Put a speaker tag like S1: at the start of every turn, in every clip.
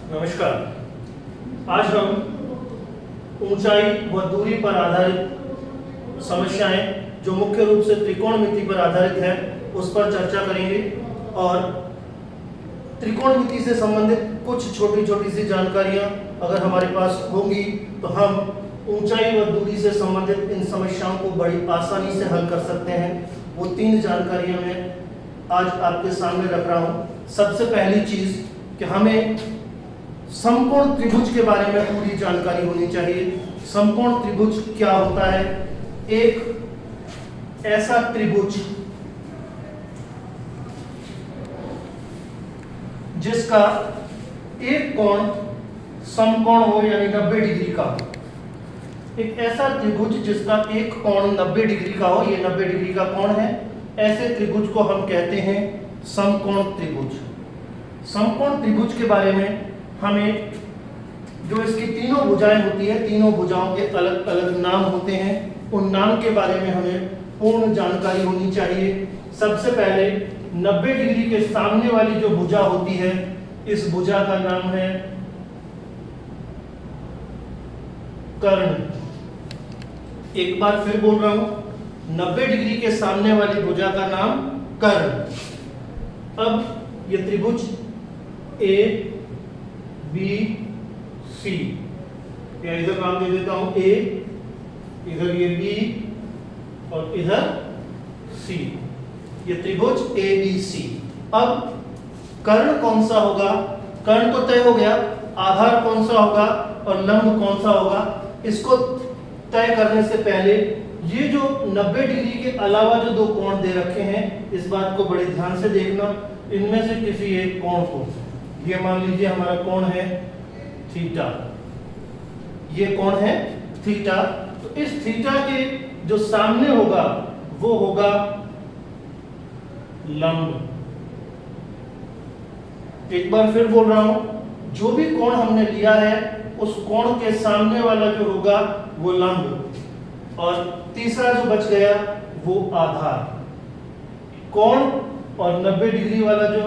S1: नमस्कार। आज हम ऊंचाई व दूरी पर आधारित समस्याएं जो मुख्य रूप से त्रिकोणमिति पर आधारित है उस पर चर्चा करेंगे और त्रिकोणमिति से संबंधित कुछ छोटी छोटी सी जानकारियां अगर हमारे पास होंगी तो हम ऊंचाई व दूरी से संबंधित इन समस्याओं को बड़ी आसानी से हल कर सकते हैं। वो तीन जानकारियां मैं आज आपके सामने रख रहा हूं। सबसे पहली चीज कि हमें समकोण त्रिभुज के बारे में पूरी जानकारी होनी चाहिए। समकोण त्रिभुज क्या होता है? एक ऐसा त्रिभुज जिसका एक कोण समकोण हो यानी 90 डिग्री का हो। एक ऐसा त्रिभुज जिसका एक कोण 90 डिग्री का हो, ये 90 डिग्री का कोण है। ऐसे त्रिभुज को हम कहते हैं समकोण त्रिभुज। समकोण त्रिभुज के बारे में हमें जो इसकी तीनों भुजाएं होती है, तीनों भुजाओं के अलग अलग नाम होते हैं। उन नाम के बारे में हमें पूर्ण जानकारी होनी चाहिए। सबसे पहले 90 डिग्री के सामने वाली जो भुजा होती है, इस भुजा का नाम है कर्ण। एक बार फिर बोल रहा हूं, 90 डिग्री के सामने वाली भुजा का नाम कर्ण। अब ये त्रिभुज ए बी सी, या इधर नाम दे देता हूं ए, इधर ये बी और इधर सी, ये त्रिभुज ए बी सी। अब कर्ण कौन सा होगा? कर्ण तो तय हो गया, आधार कौन सा होगा और लंब कौन सा होगा, इसको तय करने से पहले ये जो 90 डिग्री के अलावा जो दो कोण दे रखे हैं, इस बात को बड़े ध्यान से देखना। इनमें से किसी एक कोण को, ये मान लीजिए हमारा कोण है थीटा, ये कोण है थीटा, तो इस थीटा के जो सामने होगा वो होगा लंब। एक बार फिर बोल रहा हूं, जो भी कोण हमने लिया है उस कोण के सामने वाला जो होगा वो लंब, और तीसरा जो बच गया वो आधार। कोण और 90 डिग्री वाला जो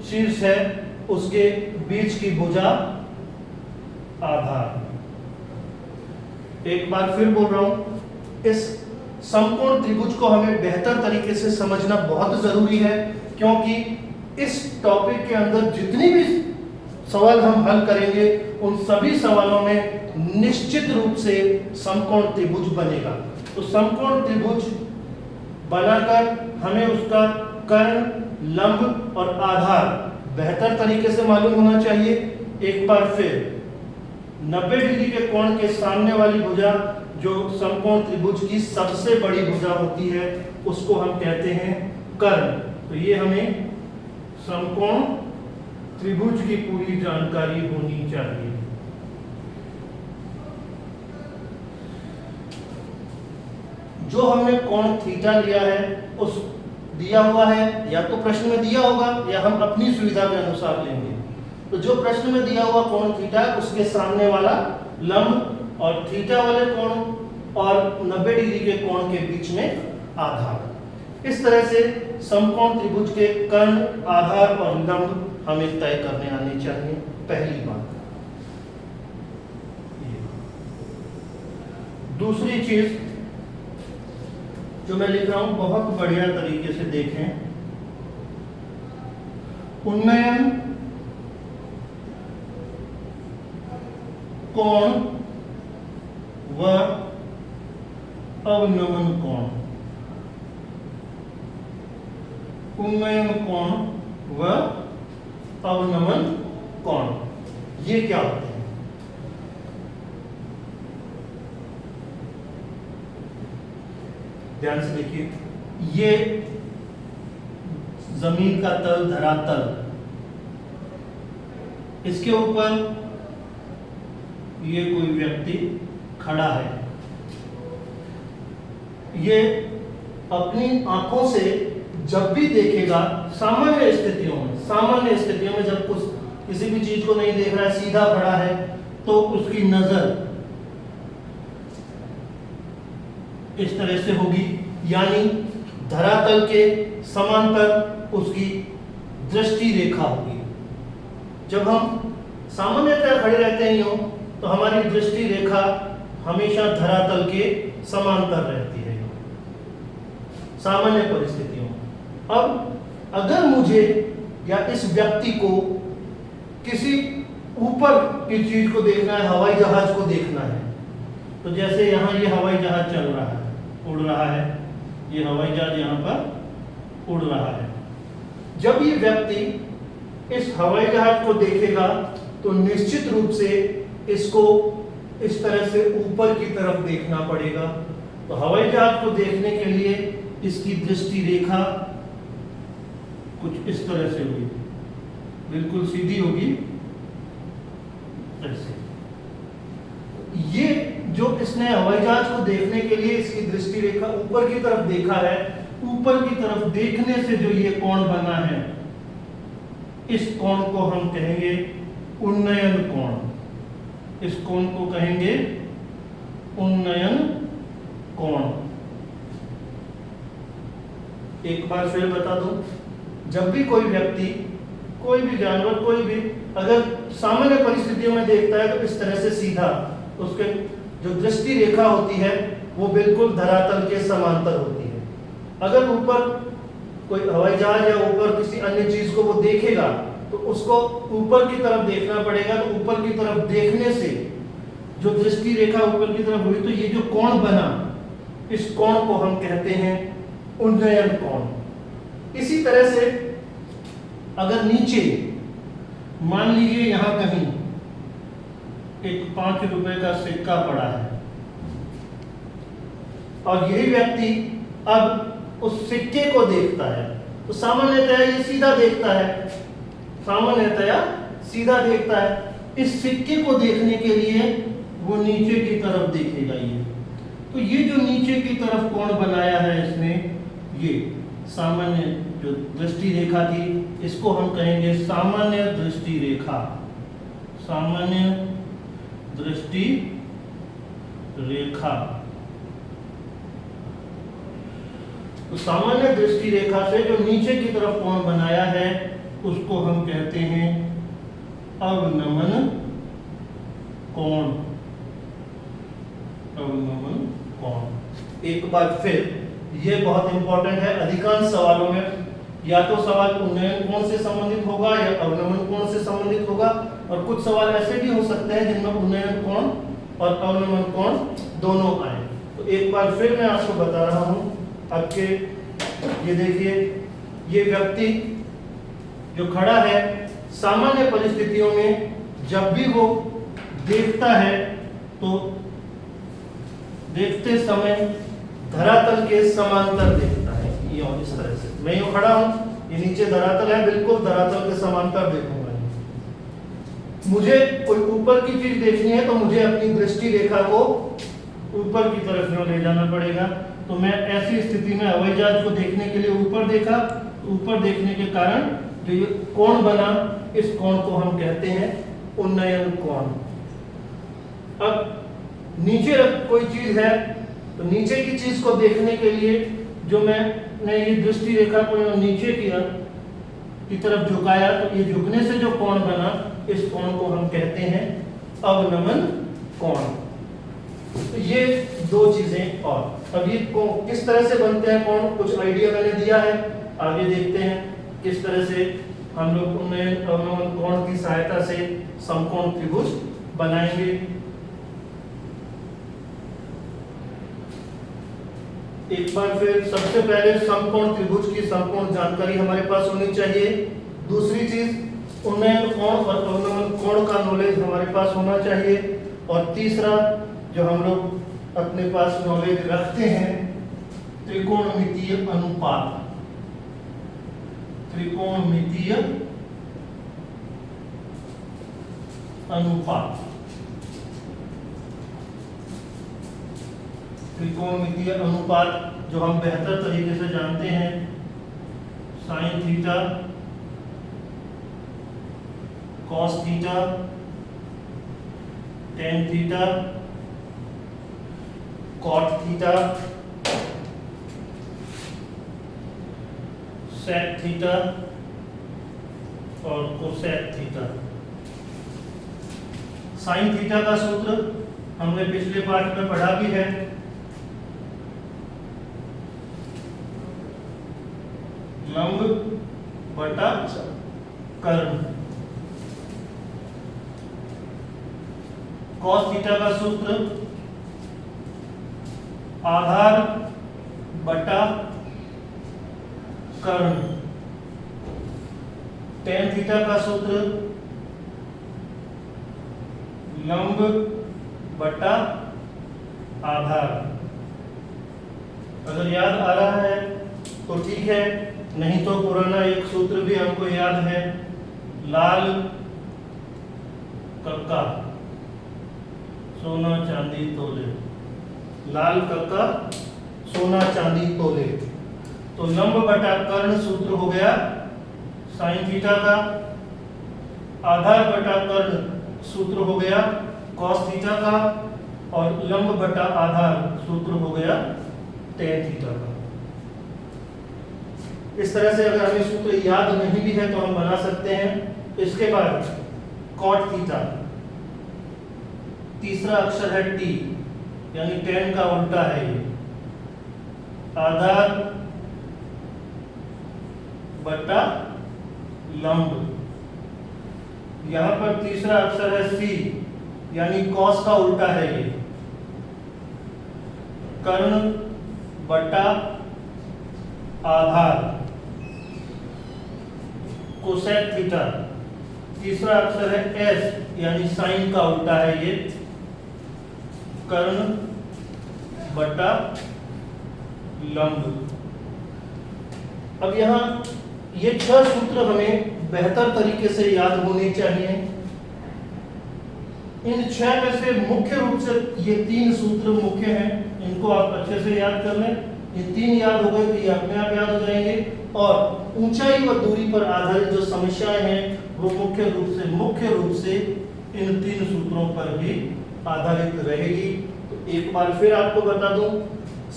S1: शीर्ष है उसके बीच की भुजा आधार। एक बार फिर बोल रहा हूं, इस समकोण त्रिभुज को हमें बेहतर तरीके से समझना बहुत जरूरी है, क्योंकि इस टॉपिक के अंदर जितनी भी सवाल हम हल करेंगे उन सभी सवालों में निश्चित रूप से समकोण त्रिभुज बनेगा। तो समकोण त्रिभुज बनाकर हमें उसका कर्ण, लंब और आधार बेहतर तरीके से मालूम होना चाहिए। एक बार फिर 90 डिग्री के कोण के सामने वाली भुजा जो समकोण त्रिभुज की सबसे बड़ी भुजा होती है उसको हम कहते हैं कर्ण। तो ये हमें समकोण त्रिभुज की पूरी जानकारी होनी चाहिए। जो हमने कोण थीटा लिया है उस दिया हुआ है, या तो प्रश्न में दिया होगा या हम अपनी सुविधा के अनुसार लेंगे। तो जो प्रश्न में दिया हुआ कोण थीटा, उसके सामने वाला लंब और थीटा वाले कोण और 90 डिग्री के कोण के बीच में आधार। इस तरह से समकोण त्रिभुज के कर्ण, आधार और लंब हमें तय करने आने चाहिए। पहली बात। दूसरी चीज जो मैं लिख रहा हूं, बहुत बढ़िया तरीके से देखें। उन्नयन कोण व अवनमन कोण। उन्नयन कोण व अवनमन कोण, ये क्या होते हैं? ध्यान से देखिए, ये जमीन का तल, धरातल, इसके ऊपर ये कोई व्यक्ति खड़ा है। ये अपनी आंखों से जब भी देखेगा, सामान्य स्थितियों में जब कुछ किसी भी चीज को नहीं देख रहा है, सीधा खड़ा है, तो उसकी नजर इस तरह से होगी, यानी धरातल के समांतर उसकी दृष्टि रेखा होगी। जब हम सामान्यतः खड़े रहते हैं यूं, तो हमारी दृष्टि रेखा हमेशा धरातल के समांतर रहती है सामान्य परिस्थितियों में। अब अगर मुझे या इस व्यक्ति को किसी ऊपर की चीज को देखना है, हवाई जहाज को देखना है, तो जैसे यहाँ ये हवाई जहाज चल रहा है, उड़ रहा है, ये हवाई जहाज यहाँ पर उड़ रहा है। जब ये व्यक्ति इस हवाई जहाज को देखेगा तो निश्चित रूप से इसको इस तरह से ऊपर की तरफ देखना पड़ेगा। तो हवाई जहाज को देखने के लिए इसकी दृष्टि रेखा कुछ इस तरह से होगी, बिल्कुल सीधी होगी ऐसे। ये जो इसने हवाई जहाज को देखने के लिए इसकी दृष्टि रेखा ऊपर की तरफ देखा है, ऊपर की तरफ देखने से जो ये कोण बना है, इस कोण को हम कहेंगे उन्नयन कोण। इस कोण को कहेंगे उन्नयन कोण। एक बार फिर बता दूं, जब भी कोई व्यक्ति, कोई भी जानवर, कोई भी अगर सामान्य परिस्थितियों में देखता है तो इस तरह से सीधा, उसके जो दृष्टि रेखा होती है वो बिल्कुल धरातल के समांतर होती है। अगर ऊपर कोई हवाई जहाज या ऊपर किसी अन्य चीज को वो देखेगा तो उसको ऊपर की तरफ देखना पड़ेगा। तो ऊपर की तरफ देखने से जो दृष्टि रेखा ऊपर की तरफ हुई, तो ये जो कोण बना, इस कोण को हम कहते हैं उन्नयन कोण। इसी तरह से अगर नीचे मान लीजिए यहां कहीं एक 5 रुपए का सिक्का पड़ा है और यही व्यक्ति अब उस सिक्के को देखता है, तो सामान्यतया ये सीधा देखता है, सामान्यतया सीधा देखता है। इस सिक्के को देखने के लिए वो नीचे की तरफ देखेगा ये। तो ये जो नीचे की तरफ कोण बनाया है इसने, ये सामान्य जो दृष्टि रेखा थी, इसको हम कहेंगे सामान्य दृष्टि रेखा। सामान्य दृष्टि रेखा। तो सामान्य दृष्टि रेखा से जो नीचे की तरफ कोण बनाया है उसको हम कहते हैं अवनमन कोण। अवनमन कोण। एक बार फिर, यह बहुत इंपॉर्टेंट है। अधिकांश सवालों में या तो सवाल उन्नयन कोण से संबंधित होगा या अवनमन कोण से संबंधित होगा, और कुछ सवाल ऐसे भी हो सकते हैं जिनमें उन्नयन कोण और अवनमन कोण दोनों आए। तो एक बार फिर मैं आपको बता रहा हूं, आपके ये देखिए, ये व्यक्ति जो खड़ा है, सामान्य परिस्थितियों में जब भी वो देखता है तो देखते समय धरातल के समांतर देखता है। ये और इस तरह से मैं यूं खड़ा हूं, ये नीचे धरातल है, बिल्कुल धरातल के समांतर देखूंगा। मुझे कोई ऊपर की चीज देखनी है तो मुझे अपनी दृष्टि रेखा को ऊपर की तरफ यूं ले जाना पड़ेगा। तो मैं ऐसी स्थिति में हवाई जहाज को देखने के लिए ऊपर देखा, ऊपर देखने के कारण जो ये कोण बना, इस कोण को हम कहते हैं उन्नयन कोण। अब नीचे कोई चीज है तो नीचे की चीज को देखने के लिए जो मैंने ये दृष्टि रेखा को नीचे की तरफ झुकाया, तो ये झुकने से जो कोण बना, इस कोण को हम कहते हैं अवनमन कोण। तो ये दो चीजें। और अब ये किस तरह से बनते हैं कोण, कुछ आइडिया मैंने दिया है, आगे देखते हैं किस तरह से हम लोग उन्नयन अवनमन कोण की सहायता से समकोण त्रिभुज बनाएंगे। एक बार फिर, सबसे पहले समकोण त्रिभुज की संपूर्ण जानकारी हमारे पास होनी चाहिए। दूसरी चीज, उन्नयन कोण और अवनमन कोण का नॉलेज हमारे पास होना चाहिए। और तीसरा जो हम लोग अपने पास नॉलेज रखते हैं, त्रिकोणमितीय अनुपात। त्रिकोणमितीय अनुपात। त्रिकोणमितीय अनुपात जो हम बेहतर तरीके से जानते हैं, sine theta, cos theta, tan theta, cot theta, sec theta और कोसेक थीटा। साइन थीटा का सूत्र हमने पिछले पाठ में पढ़ा भी है। लंब बटा कर्ण। कॉस थीटा का सूत्र आधार बटा कर्ण। टेन थीटा का सूत्र लंब बटा आधार। अगर याद आ रहा है तो ठीक है, नहीं तो पुराना एक सूत्र भी हमको याद है, लाल कक्का सोना चांदी तोले। लाल कक्का सोना चांदी तोले। तो लंब बटा कर्ण सूत्र हो गया साइन थीटा का, आधार बटा कर्ण सूत्र हो गया कॉस थीटा का, और लंब बटा आधार सूत्र हो गया टेन थीटा का। इस तरह से अगर हमें सूत्र याद नहीं भी है तो हम बना सकते हैं। इसके बाद कॉट थीटा, तीसरा अक्षर है टी, यानी टेन का उल्टा है ये, आधार बटा लंब। यहां पर तीसरा अक्षर है सी, यानी कॉस का उल्टा है ये, कर्ण बटा आधार। कोसेक थीटा, तीसरा अक्षर है एस, यानी साइन का उल्टा है ये, कर्ण बटा लंब। अब यहां ये 6 सूत्र हमें बेहतर तरीके से याद होने चाहिए। इन 6 में से मुख्य रूप से ये 3 सूत्र मुख्य हैं, इनको आप अच्छे से याद कर लें। ये 3 याद हो गए तो ये अपने आप याद हो जाएंगे। और ऊंचाई व दूरी पर आधारित जो समस्याएं हैं वो मुख्य रूप से इन 3 सूत्रों पर भी आधारित रहेगी। तो एक बार फिर आपको बता दूं,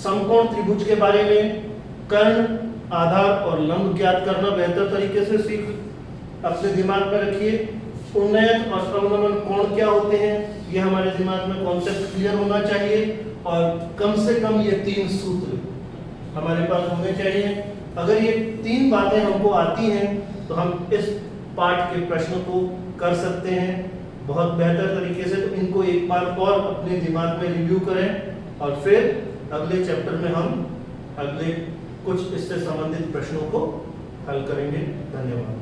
S1: समकोण त्रिभुज के बारे में कर्ण, आधार और लंब ज्ञात करना बेहतर तरीके से सीख अपने दिमाग में रखिए। उन्नयन और समनमन कोण क्या होते हैं ये हमारे दिमाग में कॉन्सेप्ट क्लियर होना चाहिए, और कम से कम ये 3 सूत्र हमारे पास होने चाहिए। अगर ये 3 बातें हमको आती हैं तो हम इस पाठ के प्रश्न को कर सकते हैं बहुत बेहतर तरीके से। तो इनको एक बार और अपने दिमाग में रिव्यू करें, और फिर अगले चैप्टर में हम अगले कुछ इससे संबंधित प्रश्नों को हल करेंगे। धन्यवाद।